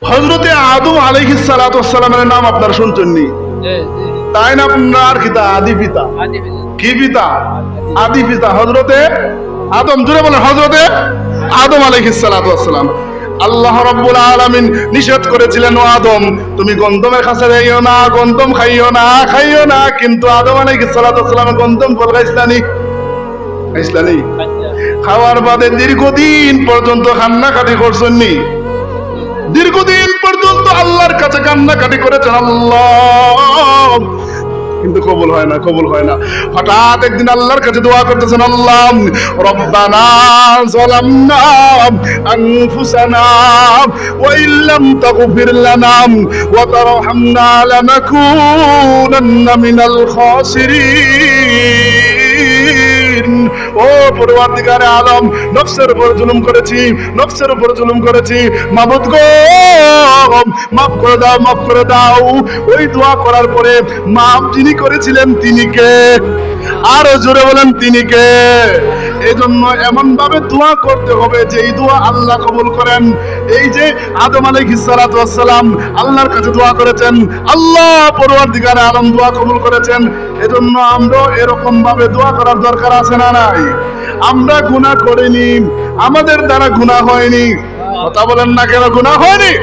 হযরতে আদম আলাইহিস সালাতু ওয়াস সালামের নাম আপনারা শুনছেন নি? তাই না? আপনার কিতা আদি পিতা, কি পিতা? আদি পিতা হযরতে আদম। জোরে বলেন হযরতে আদম আলাইহিস সালাতু ওয়াস সালাম। আল্লাহ রাব্বুল আলামিন নিষেধ করেছিলেন, ও আদম তুমি গন্ধমের কাছে যাইও না, গন্ধম খাইও না। কিন্তু আদম আলাইহিস সালাতু ওয়াস সালাম গন্ধম ফল খাইছিলেন। খাওয়ার বাদে দীর্ঘদিন পর্যন্ত কান্নাকাটি করছেন নি? দীর্ঘদিন পর্যন্ত আল্লাহর কাছে কান্নাকাটি করেছেন, আল্লাহ, কিন্তু কবুল হয় না। হঠাৎ একদিন আল্লাহর কাছে দোয়া করতেছেন, আল্লাহ রব্বানা যালামনা আনফুসানা ওয়া ইল্লাম তাগফির লানা ওয়া তারহামনা লানাকুনান্না মিনাল খাসিরিন। ও পরওয়ারদিগারে আলম, নফসের উপর জুলুম করেছি, মাবুদ গো মাফ করে দাও। ওই দোয়া করার পরে মাফ যিনি করেছিলেন তিনি কে? আরো জোরে বলেন তিনি কে? এজন্য এমন ভাবে দোয়া করতে হবে যে এই দোয়া আল্লাহ কবুল করেন। এই যে আদম আলাইহিস সালাতু ওয়াস সালাম আল্লাহর কাছে দোয়া করেছেন, আল্লাহ পরওয়ারদিগারে আলম দোয়া কবুল করেছেন। এজন্য আমরা এরকম ভাবে দোয়া করার দরকার আছে না নাই? আমরা গুনাহ করিনি, আমাদের দ্বারা গুনাহ হয়নি। কথা বলেন না কেন? গুনাহ হয়নি?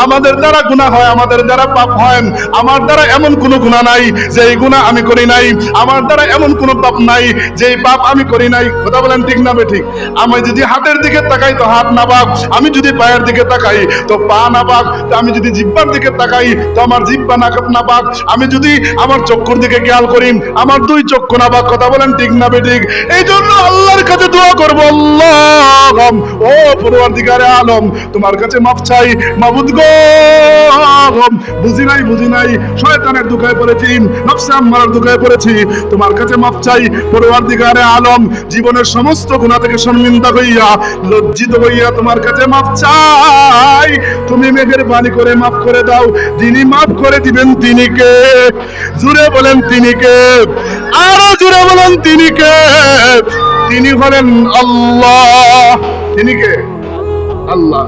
আমাদের দ্বারা গুনাহ হয়, আমাদের দ্বারা পাপ হয়। আমার দ্বারা এমন কোন গুনাহ নাই যে এই গুনাহ আমি করি নাই, আমার দ্বারা এমন কোন পাপ নাই যে এই পাপ আমি করি নাই। কথা বলেন ঠিক না বেঠিক? আমি যদি হাতের দিকে তাকাই তো হাত নাপাক, আমি যদি পায়ের দিকে তাকাই তো পা নাপাক, আমি যদি জিহ্বার দিকে তাকাই তো আমার জিহ্বা নাপাক, আমি যদি আমার চক্ষুর দিকে খেয়াল করি আমার দুই চক্ষু নাপাক। কথা বলেন ঠিক না বেঠিক? এই জন্য আল্লাহর কাছে দোয়া করবো, আল্লাহ ও পরওয়ারদিগারে আলম তোমার কাছে মাফ চাই, মাবুদ গো বুঝি নাই শয়তানের দুঃখায় পড়েছি, নফসে আম্মারার দুঃখায় পড়েছি, তোমার কাছে মাফ চাই পরওয়ারদিগারে আলম। জীবনের সমস্ত গুনাহ থেকে শর্মিন্দা হইয়া, লজ্জিত হইয়া তোমার কাছে মাফ চাই। তুমি মেহেরবানি করে মাফ করে দাও। যিনি মাফ করে দিবেন তিনি কে? জোরে বলেন তিনি কে? আরো জোরে বলেন তিনি কে? তিনি হলেন আল্লাহ। তিনি কে? আল্লাহ।